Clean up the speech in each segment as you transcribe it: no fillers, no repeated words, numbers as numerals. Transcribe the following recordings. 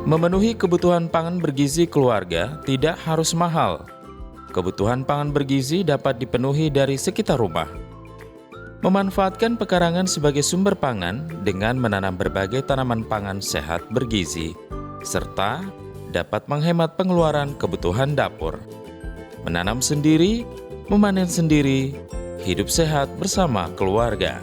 Memenuhi kebutuhan pangan bergizi keluarga tidak harus mahal. Kebutuhan pangan bergizi dapat dipenuhi dari sekitar rumah. Memanfaatkan pekarangan sebagai sumber pangan dengan menanam berbagai tanaman pangan sehat bergizi, serta dapat menghemat pengeluaran kebutuhan dapur. Menanam sendiri, memanen sendiri, hidup sehat bersama keluarga.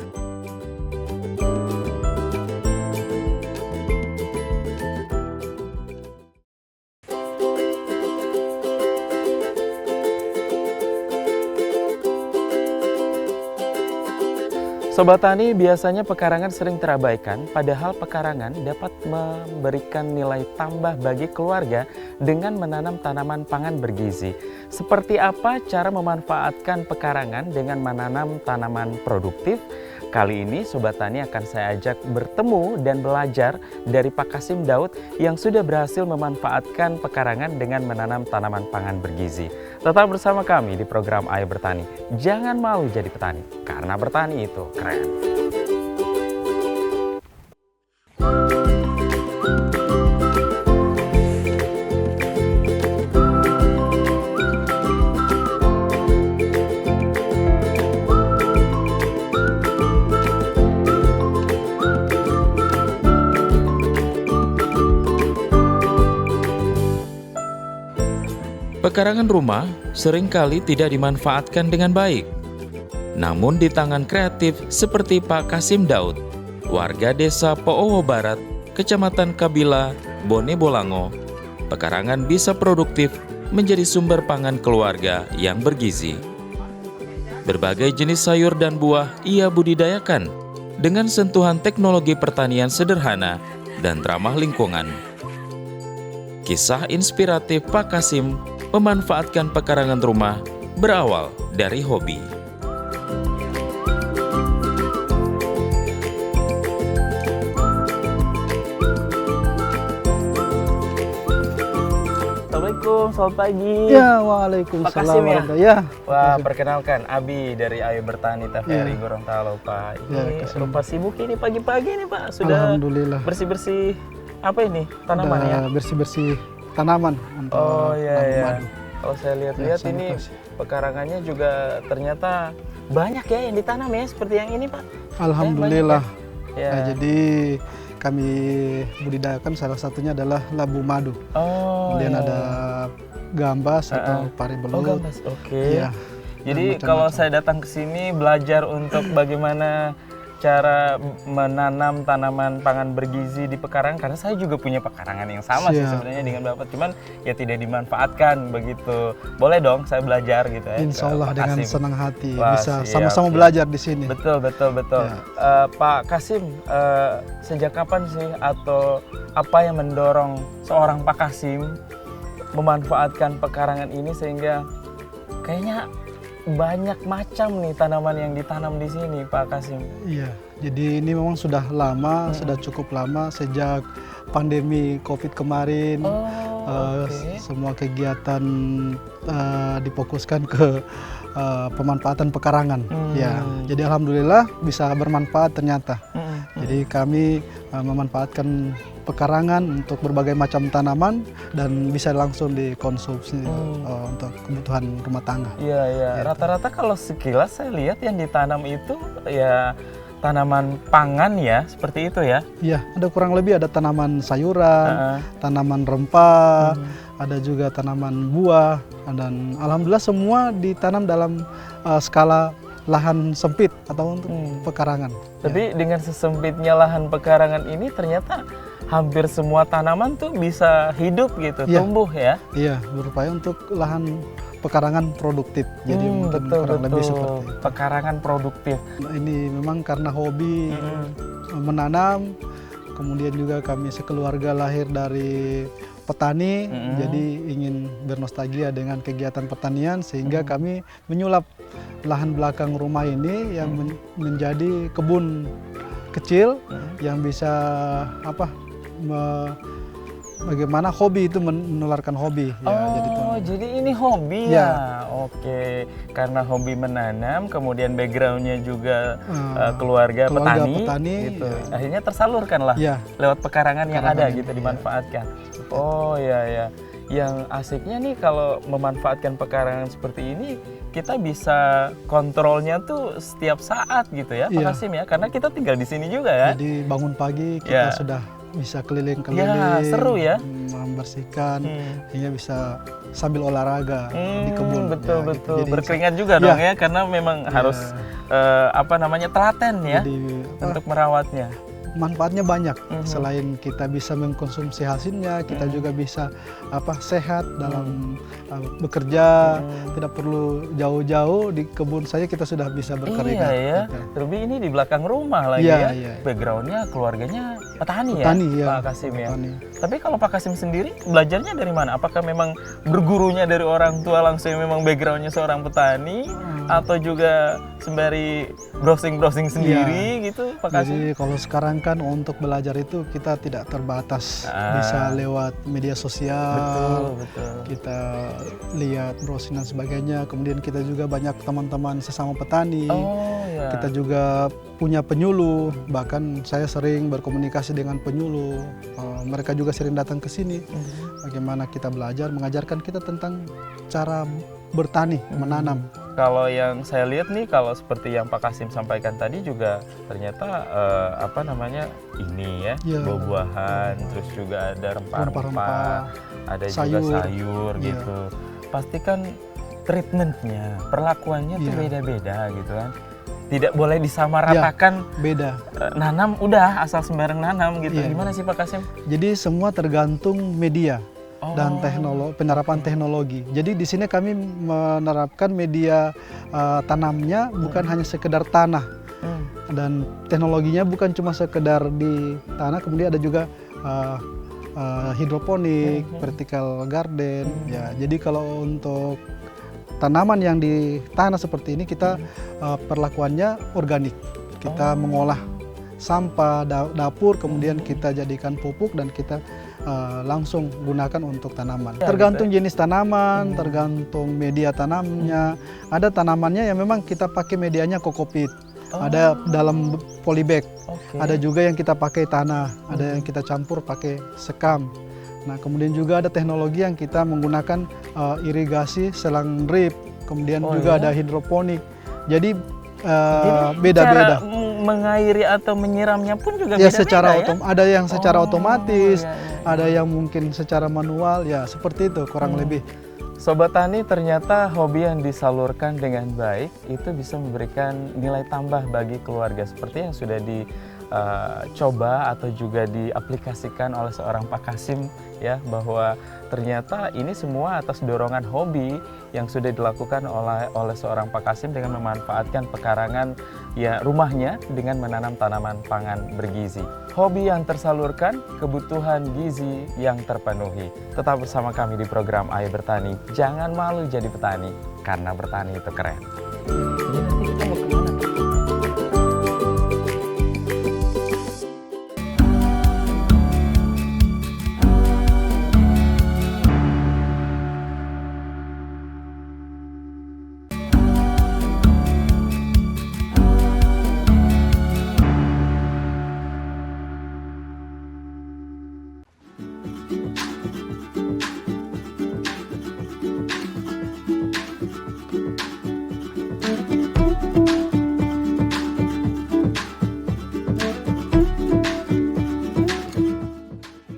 Sobat Tani, biasanya pekarangan sering terabaikan, padahal pekarangan dapat memberikan nilai tambah bagi keluarga dengan menanam tanaman pangan bergizi. Seperti apa cara memanfaatkan pekarangan dengan menanam tanaman produktif? Kali ini Sobat Tani akan saya ajak bertemu dan belajar dari Pak Kasim Daud yang sudah berhasil memanfaatkan pekarangan dengan menanam tanaman pangan bergizi. Tetap bersama kami di program Ayo Bertani. Jangan malu jadi petani, karena bertani itu keren. Pekarangan rumah seringkali tidak dimanfaatkan dengan baik. Namun di tangan kreatif seperti Pak Kasim Daud, warga desa Poowo Barat, Kecamatan Kabila, Bone Bolango, pekarangan bisa produktif menjadi sumber pangan keluarga yang bergizi. Berbagai jenis sayur dan buah ia budidayakan dengan sentuhan teknologi pertanian sederhana dan ramah lingkungan. Kisah inspiratif Pak Kasim memanfaatkan pekarangan rumah berawal dari hobi. Assalamualaikum, selamat pagi. Ya, waalaikumsalam. Pak Kasim ya? Ya. Wah, perkenalkan Abi dari Ayo Bertani TVRI Ya. Gorontalo, Pak. Ini Ya, lupa sibuk ini pagi-pagi nih, Pak. Sudah Alhamdulillah. bersih-bersih apa ini? Tanaman ya? Bersih-bersih tanaman untuk Oh iya nanam ya. madu. Kalau saya lihat-lihat Ya, ini sanitasi. pekarangannya juga ternyata banyak ya yang ditanam ya, seperti yang ini, Pak. Alhamdulillah. Ya. Nah, jadi kami budidayakan salah satunya adalah labu madu. Oh. Kemudian iya. ada gambas atau pari Oh, belut. gambas. Oke. Iya. Jadi Dan kalau macam-macam. saya datang ke sini belajar untuk bagaimana cara menanam tanaman pangan bergizi di pekarangan, karena saya juga punya pekarangan yang sama sih Siap. sebenarnya dengan Bapak, cuman ya tidak dimanfaatkan begitu. Boleh dong saya belajar gitu ya. Insya ke Allah Pak dengan Kasim. senang hati Wah, bisa siap, sama-sama siap. belajar di sini. Betul. Ya. Pak Kasim, sejak kapan sih atau apa yang mendorong seorang Pak Kasim memanfaatkan pekarangan ini sehingga kayaknya banyak macam nih tanaman yang ditanam di sini, Pak Kasim? Iya, jadi ini memang sudah lama, sudah cukup lama sejak pandemi COVID kemarin. Oke. Semua kegiatan difokuskan ke pemanfaatan pekarangan. Ya, jadi alhamdulillah bisa bermanfaat ternyata. Jadi kami memanfaatkan pekarangan untuk berbagai macam tanaman dan bisa langsung dikonsumsi untuk kebutuhan rumah tangga. Iya. Rata-rata kalau sekilas saya lihat yang ditanam itu ya tanaman pangan ya, seperti itu ya. Iya, ada kurang lebih ada tanaman sayuran, tanaman rempah, ada juga tanaman buah, dan alhamdulillah semua ditanam dalam skala lahan sempit atau untuk pekarangan. Tapi dengan sesempitnya lahan pekarangan ini ternyata hampir semua tanaman tuh bisa hidup gitu, Iya. tumbuh ya. Iya, berupaya untuk lahan pekarangan produktif. Jadi mungkin betul. kurang lebih seperti itu. Pekarangan produktif. Ini memang karena hobi menanam, kemudian juga kami sekeluarga lahir dari petani, jadi ingin bernostalgia dengan kegiatan pertanian sehingga kami menyulap lahan belakang rumah ini yang menjadi kebun kecil yang bisa bagaimana hobi itu menularkan hobi ya. Jadi Oh, jadi ini hobi ya? Oke, karena hobi menanam, kemudian backgroundnya juga keluarga petani, gitu. Akhirnya tersalurkan lah lewat pekarangan yang ada gitu, dimanfaatkan. Oh ya. Yang asiknya nih kalau memanfaatkan pekarangan seperti ini, kita bisa kontrolnya tuh setiap saat gitu ya, Pak Kasim ya, karena kita tinggal di sini juga ya. Jadi bangun pagi kita sudah bisa keliling-keliling, seru ya, membersihkan, hingga bisa sambil olahraga di kebun. Betul. Jadi berkeringat juga dong ya, karena memang harus telaten ya untuk merawatnya. Manfaatnya banyak. Selain kita bisa mengkonsumsi hasilnya, kita juga bisa sehat dalam bekerja. Tidak perlu jauh-jauh, di kebun saja kita sudah bisa berkeringat. Iya ya. Terlebih ini di belakang rumah lagi ya. Backgroundnya keluarganya petani ya, Pak Kasim ya. Tapi kalau Pak Kasim sendiri belajarnya dari mana? Apakah memang bergurunya dari orang tua langsung, memang backgroundnya seorang petani, atau juga sembari browsing sendiri gitu, Pak Kasim? Jadi kalau sekarang kan untuk belajar itu kita tidak terbatas, bisa lewat media sosial, betul. Kita lihat browsing dan sebagainya. Kemudian kita juga banyak teman-teman sesama petani. Kita juga punya penyuluh, bahkan saya sering berkomunikasi dengan penyuluh. Mereka juga sering datang ke sini. Bagaimana kita belajar, mengajarkan kita tentang cara bertani, menanam. Kalau yang saya lihat nih, kalau seperti yang Pak Kasim sampaikan tadi juga ternyata buah-buahan, terus juga ada rempah-rempah, ada juga sayur gitu. Pastikan treatmentnya, perlakuannya tuh beda-beda gitu kan. Tidak boleh disamaratakan. Beda. Nanam udah asal sembarang nanam gitu. Gimana sih Pak Kasim? Jadi semua tergantung media dan penerapan teknologi. Jadi di sini kami menerapkan media tanamnya bukan hanya sekedar tanah, dan teknologinya bukan cuma sekedar di tanah, kemudian ada juga hidroponik, vertical garden. Ya, jadi kalau untuk tanaman yang di tanah seperti ini kita perlakuannya organik. Kita mengolah sampah dapur, kemudian kita jadikan pupuk dan kita langsung gunakan untuk tanaman. Tergantung jenis tanaman, tergantung media tanamnya. Ada tanamannya yang memang kita pakai medianya kokopit, ada dalam polybag, ada juga yang kita pakai tanah, ada yang kita campur pakai sekam. Nah, kemudian juga ada teknologi yang kita menggunakan irigasi selang drip, kemudian juga ada hidroponik. Jadi beda-beda. Mengairi atau menyiramnya pun juga beda-beda ya? Ada yang secara otomatis, ada yang mungkin secara manual, ya seperti itu kurang lebih. Sobat Tani, ternyata hobi yang disalurkan dengan baik itu bisa memberikan nilai tambah bagi keluarga, seperti yang sudah dicoba atau juga diaplikasikan oleh seorang Pak Kasim ya, bahwa ternyata ini semua atas dorongan hobi yang sudah dilakukan oleh seorang Pak Kasim dengan memanfaatkan pekarangan rumahnya dengan menanam tanaman pangan bergizi. Hobi yang tersalurkan, kebutuhan gizi yang terpenuhi. Tetap bersama kami di program Ayo Bertani. Jangan malu jadi petani, karena bertani itu keren. Jadi nanti kita mau kemana?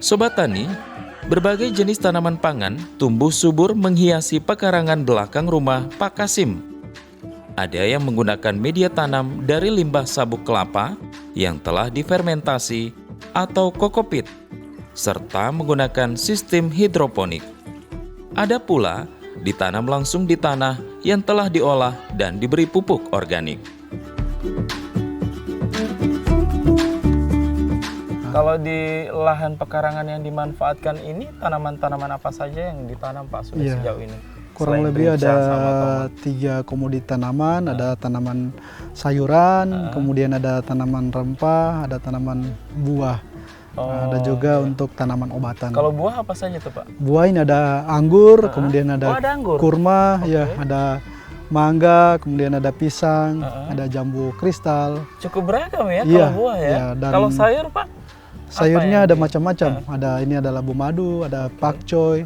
Sobat Tani, berbagai jenis tanaman pangan tumbuh subur menghiasi pekarangan belakang rumah Pak Kasim. Ada yang menggunakan media tanam dari limbah sabuk kelapa yang telah difermentasi atau kokopit, serta menggunakan sistem hidroponik. Ada pula ditanam langsung di tanah yang telah diolah dan diberi pupuk organik. Kalau di lahan pekarangan yang dimanfaatkan ini, tanaman-tanaman apa saja yang ditanam Pak sudah sejauh ini? Kurang lebih ada 3 komoditi tanaman, ada tanaman sayuran, kemudian ada tanaman rempah, ada tanaman buah. ada juga untuk tanaman obatan. Kalau buah apa saja tuh Pak? Buah ini ada anggur, kemudian Oh, ada ada anggur. kurma, ya, ada mangga, kemudian ada pisang, ada jambu kristal. Cukup beragam ya Iya, kalau buah ya. iya, dan Kalau sayur Pak? Sayurnya yang ada di- macam-macam. Ada ini ada labu madu, ada pakcoy,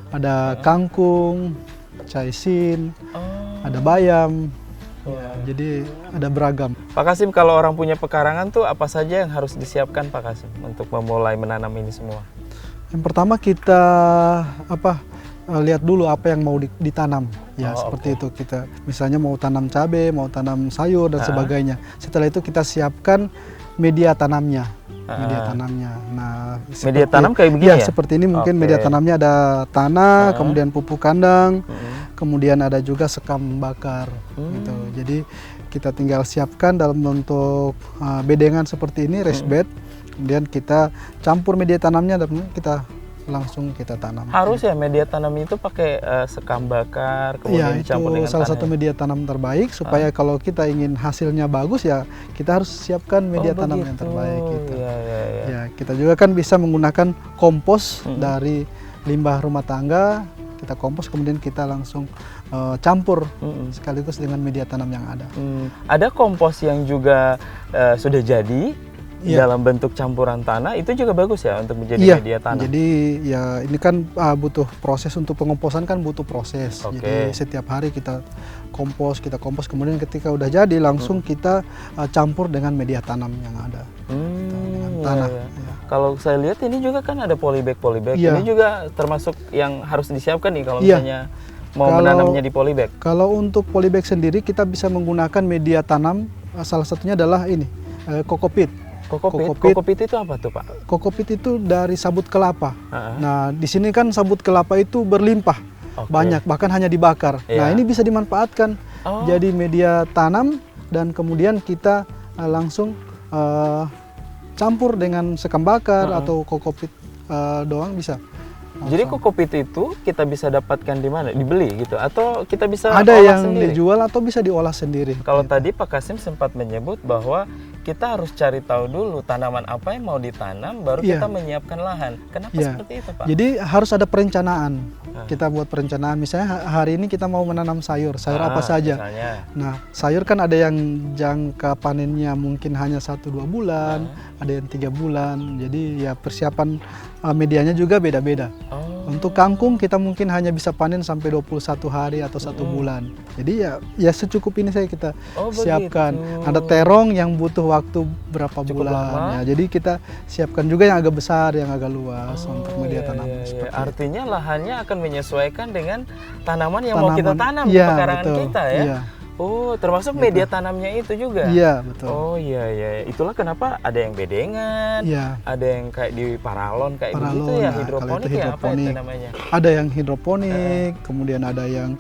ada kangkung, caisin, Oh. ada bayam. Ya, jadi ada beragam. Pak Kasim, kalau orang punya pekarangan tuh apa saja yang harus disiapkan Pak Kasim untuk memulai menanam ini semua? Yang pertama kita lihat dulu apa yang mau ditanam. Ya, Oh, seperti itu kita. Misalnya mau tanam cabai, mau tanam sayur dan sebagainya. Setelah itu kita siapkan media tanamnya. Media tanamnya. Nah, Media tanam kayak begini ya? seperti ini mungkin Oke. media tanamnya ada tanah, kemudian pupuk kandang, kemudian ada juga sekam bakar gitu. Jadi kita tinggal siapkan dalam bentuk bedengan seperti ini, raised bed. Kemudian kita campur media tanamnya dan kita langsung kita tanam. Harus ya media tanam itu pakai sekam bakar, Iya, kemudian itu dicampur dengan salah tanah satu ya? media tanam terbaik supaya kalau kita ingin hasilnya bagus ya kita harus siapkan media Oh, tanam yang begitu. terbaik gitu. Iya, iya, iya. Ya, kita juga kan bisa menggunakan kompos dari limbah rumah tangga, kita kompos kemudian kita langsung campur sekaligus dengan media tanam yang ada. Ada kompos yang juga sudah jadi Iya. dalam bentuk campuran tanah, itu juga bagus ya untuk menjadi Iya, media tanam. jadi ya ini kan butuh proses untuk pengomposan kan butuh proses. Oke. Jadi setiap hari kita kompos, kemudian ketika udah jadi langsung kita campur dengan media tanam yang ada. Dengan Iya, tanah. iya. Ya. Kalau saya lihat ini juga kan ada polybag. Iya. Ini juga termasuk yang harus disiapkan nih kalau Iya. misalnya mau Kalau- menanamnya di polybag. Kalau untuk polybag sendiri kita bisa menggunakan media tanam salah satunya adalah ini kokopit. Kokopit. Kokopit itu apa tuh Pak? Kokopit itu dari sabut kelapa. Heeh. Nah, di sini kan sabut kelapa itu berlimpah, Oke. banyak, bahkan hanya dibakar. Iya. Nah, ini bisa dimanfaatkan Oh. jadi media tanam dan kemudian kita langsung campur dengan sekam bakar atau kokopit doang bisa. Jadi kokopit itu kita bisa dapatkan di mana? Dibeli gitu atau kita bisa Ada olah yang sendiri? dijual atau bisa diolah sendiri. Kalau Gitu. tadi Pak Kasim sempat menyebut bahwa kita harus cari tahu dulu tanaman apa yang mau ditanam baru Iya. kita menyiapkan lahan. Kenapa Iya. seperti itu Pak? Jadi harus ada perencanaan. Kita buat perencanaan. Misalnya hari ini kita mau menanam sayur apa saja. Misalnya. Nah, sayur kan ada yang jangka panennya mungkin hanya 1-2 bulan, ada yang 3 bulan. Jadi ya persiapan medianya juga beda-beda. Oh. Untuk kangkung kita mungkin hanya bisa panen sampai 21 hari atau 1 bulan. Jadi ya secukup ini saya kita Oh, siapkan. begitu. Ada terong yang butuh waktu berapa Cukup bulan. lama. Ya, jadi kita siapkan juga yang agak besar, yang agak luas untuk Oh, media iya, tanam iya, iya. seperti itu. Artinya lahannya akan menyesuaikan dengan tanaman yang mau kita tanam di Iya, pekarangan betul. kita ya. Iya. Oh, termasuk media tanamnya itu juga. Iya, betul. Oh iya iya, itulah kenapa ada yang bedengan, Iya. ada yang kayak di paralon kayak begitu Paralon, ya, nah, hidroponik kalau itu ya apa itu hidroponik. namanya? Ada yang hidroponik, kemudian ada yang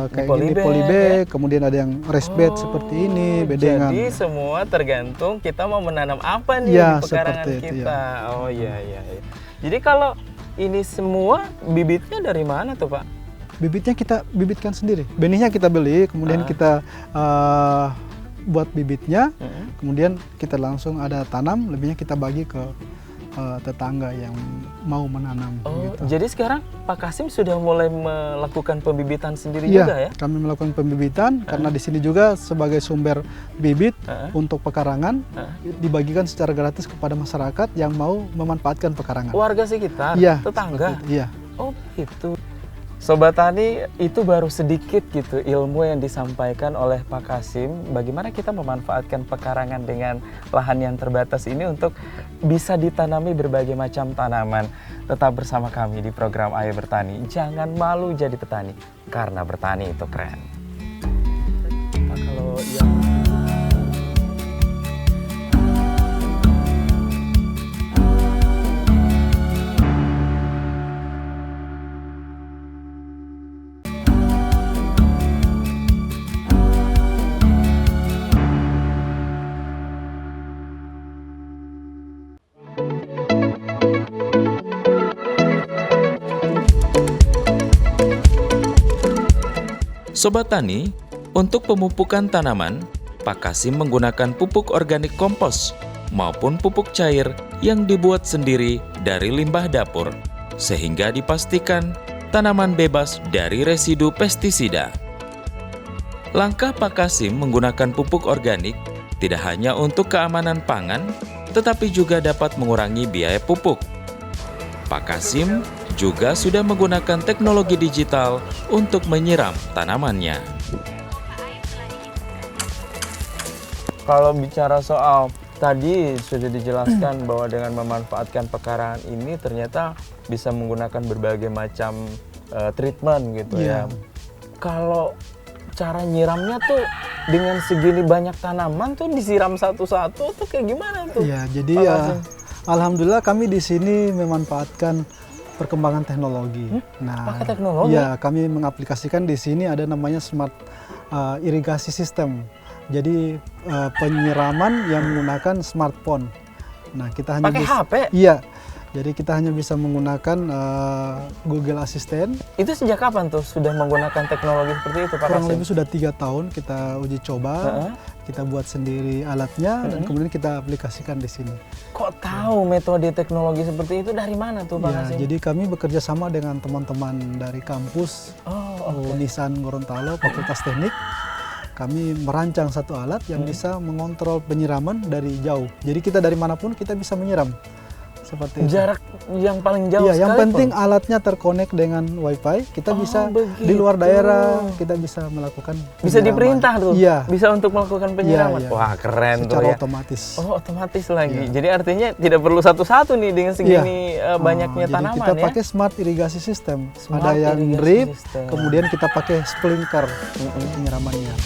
kayak gini polybag, polybag, kemudian ada yang raised bed seperti ini, bedengan. Jadi semua tergantung kita mau menanam apa nih Iya, di pekarangan seperti itu, kita. Oh iya iya. Iya. Jadi kalau ini semua bibitnya dari mana tuh Pak? Bibitnya kita bibitkan sendiri. Benihnya kita beli, kemudian kita buat bibitnya, kemudian kita langsung ada tanam, lebihnya kita bagi ke tetangga yang mau menanam. Oh, gitu. jadi sekarang Pak Kasim sudah mulai melakukan pembibitan sendiri Iya, juga ya? kami melakukan pembibitan karena di sini juga sebagai sumber bibit untuk pekarangan dibagikan secara gratis kepada masyarakat yang mau memanfaatkan pekarangan. Warga sekitar, Iya, tetangga. seperti itu. Iya. Oh gitu. Sobat Tani, itu baru sedikit gitu ilmu yang disampaikan oleh Pak Kasim. Bagaimana kita memanfaatkan pekarangan dengan lahan yang terbatas ini untuk bisa ditanami berbagai macam tanaman. Tetap bersama kami di program Ayo Bertani. Jangan malu jadi petani, karena bertani itu keren. Pak, kalau yang Sobat Tani, untuk pemupukan tanaman, Pak Kasim menggunakan pupuk organik kompos maupun pupuk cair yang dibuat sendiri dari limbah dapur, sehingga dipastikan tanaman bebas dari residu pestisida. Langkah Pak Kasim menggunakan pupuk organik tidak hanya untuk keamanan pangan, tetapi juga dapat mengurangi biaya pupuk. Pak Kasim juga sudah menggunakan teknologi digital untuk menyiram tanamannya. Kalau bicara soal tadi sudah dijelaskan bahwa dengan memanfaatkan pekarangan ini ternyata bisa menggunakan berbagai macam treatment gitu ya. Kalau cara nyiramnya tuh dengan segini banyak tanaman tuh disiram satu-satu tuh kayak gimana tuh? Iya, jadi ya alhamdulillah kami di sini memanfaatkan perkembangan teknologi. Pakai teknologi? Ya, kami mengaplikasikan di sini ada namanya smart irigasi system. Jadi penyiraman yang menggunakan smartphone. Nah, kita hanya pakai HP? Iya. Jadi kita hanya bisa menggunakan Google Assistant. Itu sejak kapan tuh sudah menggunakan teknologi seperti itu Pak Kurang Kasim? lebih sudah 3 tahun kita uji coba. Kita buat sendiri alatnya dan kemudian kita aplikasikan di sini. Kok tahu metode teknologi seperti itu dari mana tuh Pak Ya, Kasim? jadi kami bekerja sama dengan teman-teman dari kampus Unisan Gorontalo, Fakultas Teknik. Kami merancang satu alat yang bisa mengontrol penyiraman dari jauh. Jadi kita dari manapun kita bisa menyiram. Seperti itu. Jarak yang paling jauh Iya, yang sekalipun? penting alatnya terkonek dengan WiFi. Kita bisa begitu. di luar daerah, kita bisa melakukan Bisa penyiraman. diperintah tuh? Iya. Bisa untuk melakukan penyiraman? Iya. Wah keren tuh Secara ya. otomatis. Oh otomatis lagi. Iya. Jadi artinya tidak perlu satu-satu nih dengan segini banyaknya Jadi tanaman kita ya? pakai smart irigasi system. Smart Ada yang irigasi drip, system. kemudian kita pakai sprinkler penyiramannya.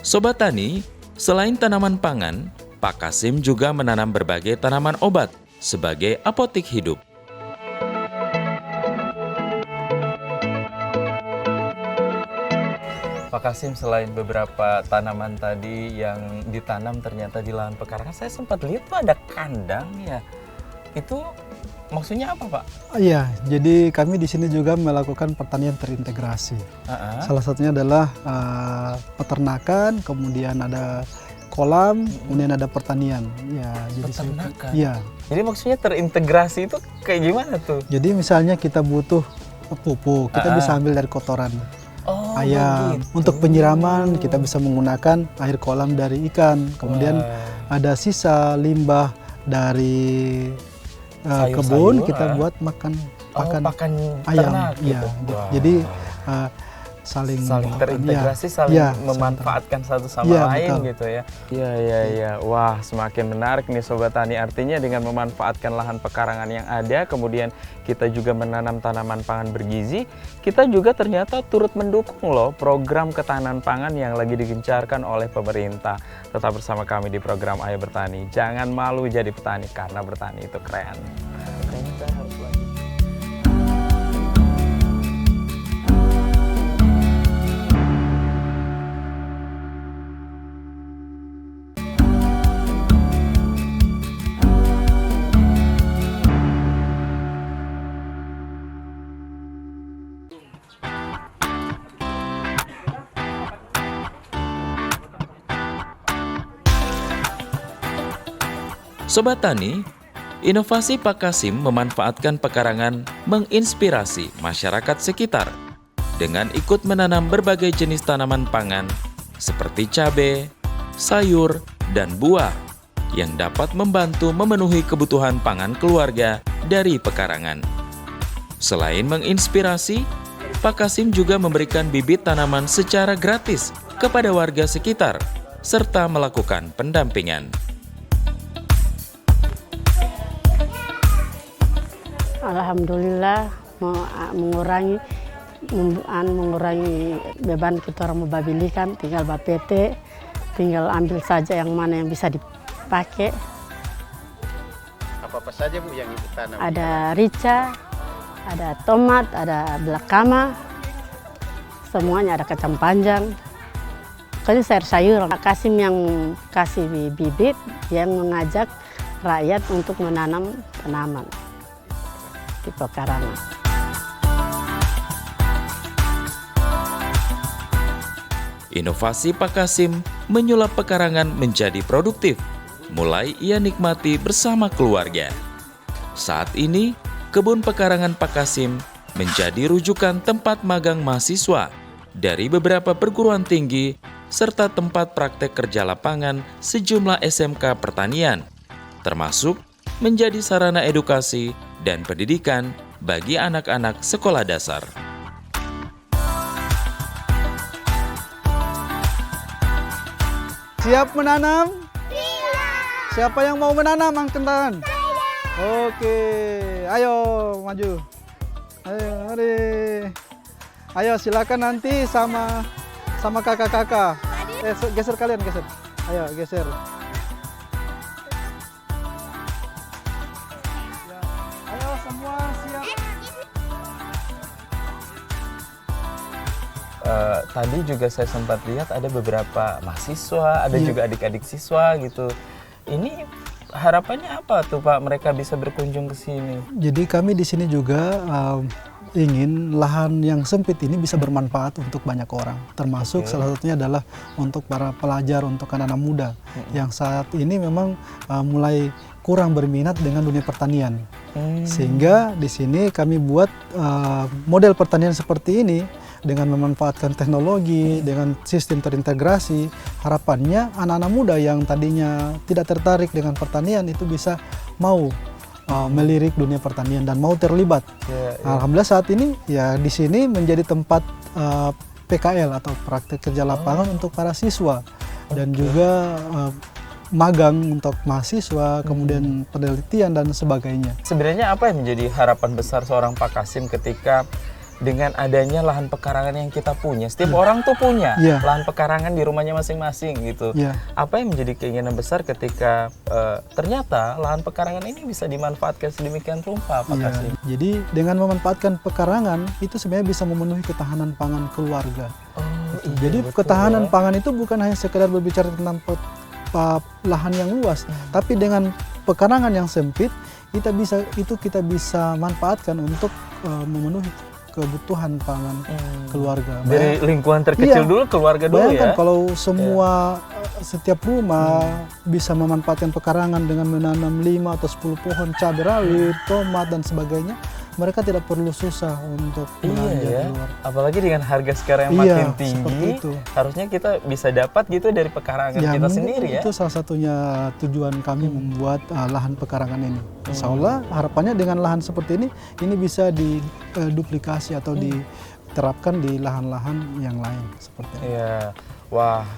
Sobat Tani, selain tanaman pangan, Pak Kasim juga menanam berbagai tanaman obat sebagai apotik hidup. Pak Kasim, selain beberapa tanaman tadi yang ditanam ternyata di lahan pekarangan, saya sempat lihat tuh ada kandang ya. Itu maksudnya apa Pak? Iya, jadi kami di sini juga melakukan pertanian terintegrasi. Salah satunya adalah peternakan, kemudian ada kolam, kemudian ada pertanian. Ya, jadi Peternakan? Iya. Jadi maksudnya terintegrasi itu kayak gimana tuh? Jadi misalnya kita butuh pupuk, kita bisa ambil dari kotoran ayam. begitu. Untuk penyiraman kita bisa menggunakan air kolam dari ikan. Kemudian ada sisa limbah dari kebun, kita buat makan pakan ayam. ternak Iya. gitu. Wah. Jadi saling terintegrasi, saling memanfaatkan satu sama lain betul. gitu ya. Iya. Wah, semakin menarik nih Sobat Tani. Artinya dengan memanfaatkan lahan pekarangan yang ada, kemudian kita juga menanam tanaman pangan bergizi, kita juga ternyata turut mendukung loh program ketahanan pangan yang lagi digencarkan oleh pemerintah. Tetap bersama kami di program Ayo Bertani. Jangan malu jadi petani karena bertani itu keren. Kayaknya saya harus lanjut. Sobat Tani, inovasi Pak Kasim memanfaatkan pekarangan menginspirasi masyarakat sekitar dengan ikut menanam berbagai jenis tanaman pangan seperti cabai, sayur, dan buah yang dapat membantu memenuhi kebutuhan pangan keluarga dari pekarangan. Selain menginspirasi, Pak Kasim juga memberikan bibit tanaman secara gratis kepada warga sekitar serta melakukan pendampingan. Alhamdulillah mengurangi beban kita orang membabilikan, tinggal bapete, tinggal ambil saja yang mana yang bisa dipakai. Apa saja Bu yang Ibu tanam? Ada rica, ada tomat, ada belakama, semuanya, ada kacang panjang. Pokoknya sayur-sayur. Pak Kasim yang kasih bibit, yang mengajak rakyat untuk menanam tanaman di pekarangan. Inovasi Pak Kasim menyulap pekarangan menjadi produktif, mulai ia nikmati bersama keluarga. Saat ini, kebun pekarangan Pak Kasim menjadi rujukan tempat magang mahasiswa dari beberapa perguruan tinggi serta tempat praktek kerja lapangan sejumlah SMK pertanian, termasuk menjadi sarana edukasi dan pendidikan bagi anak-anak sekolah dasar. Siap menanam? Siapa yang mau menanam, angkat tangan? Oke, ayo maju. Ayo, mari. Ayo silakan nanti sama kakak-kakak. Geser kalian, geser. Ayo, geser. Ya. Ayo semua siap. Tadi juga saya sempat lihat ada beberapa mahasiswa, ada juga adik-adik siswa gitu. Ini harapannya apa tuh Pak, mereka bisa berkunjung ke sini? Jadi kami di sini juga ingin lahan yang sempit ini bisa bermanfaat untuk banyak orang, termasuk salah satunya adalah untuk para pelajar, untuk anak-anak muda yang saat ini memang mulai kurang berminat dengan dunia pertanian. Sehingga di sini kami buat model pertanian seperti ini dengan memanfaatkan teknologi, dengan sistem terintegrasi. Harapannya anak-anak muda yang tadinya tidak tertarik dengan pertanian itu bisa mau melirik dunia pertanian dan mau terlibat. Alhamdulillah saat ini ya di sini menjadi tempat PKL atau praktek kerja lapangan untuk para siswa dan juga magang untuk mahasiswa, kemudian penelitian dan sebagainya. Sebenarnya apa yang menjadi harapan besar seorang Pak Kasim ketika dengan adanya lahan pekarangan yang kita punya? Setiap orang tuh punya lahan pekarangan di rumahnya masing-masing gitu. Apa yang menjadi keinginan besar ketika ternyata lahan pekarangan ini bisa dimanfaatkan sedemikian rupa, Pak Kasim? Jadi dengan memanfaatkan pekarangan itu sebenarnya bisa memenuhi ketahanan pangan keluarga. Jadi ketahanan pangan itu bukan hanya sekedar berbicara tentang lahan yang luas, tapi dengan pekarangan yang sempit kita bisa manfaatkan untuk memenuhi kebutuhan pangan keluarga. Dari lingkungan terkecil dulu, keluarga dulu. Bayangkan kalau semua setiap rumah bisa memanfaatkan pekarangan dengan menanam 5 atau 10 pohon cabai rawit, tomat dan sebagainya, mereka tidak perlu susah untuk belanja di luar. Apalagi dengan harga sekarang yang makin tinggi, harusnya kita bisa dapat gitu dari pekarangan kita sendiri ya. Itu salah satunya tujuan kami membuat lahan pekarangan ini. Insya Allah harapannya dengan lahan seperti ini bisa diduplikasi atau diterapkan di lahan-lahan yang lain seperti ini. Iya, wah.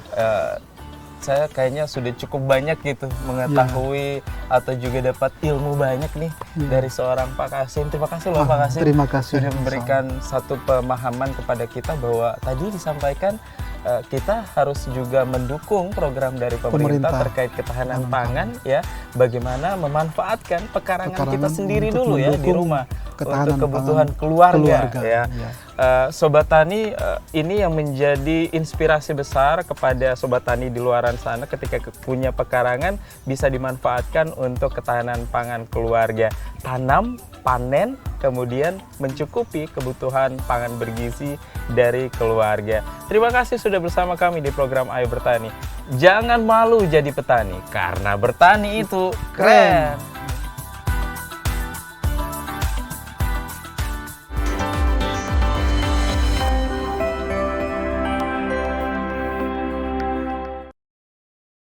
Saya kayaknya sudah cukup banyak gitu mengetahui atau juga dapat ilmu banyak nih dari seorang Pak Kasim. Terima kasih loh Pak Kasim. Terima kasih. Sudah memberikan satu pemahaman kepada kita bahwa tadi disampaikan kita harus juga mendukung program dari pemerintah terkait ketahanan pangan ya. Bagaimana memanfaatkan pekarangan kita sendiri dulu ya di rumah untuk kebutuhan keluarga ya. Sobat Tani, ini yang menjadi inspirasi besar kepada Sobat Tani di luaran sana ketika punya pekarangan bisa dimanfaatkan untuk ketahanan pangan keluarga. Tanam, panen, kemudian mencukupi kebutuhan pangan bergizi dari keluarga. Terima kasih sudah bersama kami di program Ayo Bertani. Jangan malu jadi petani, karena bertani itu keren.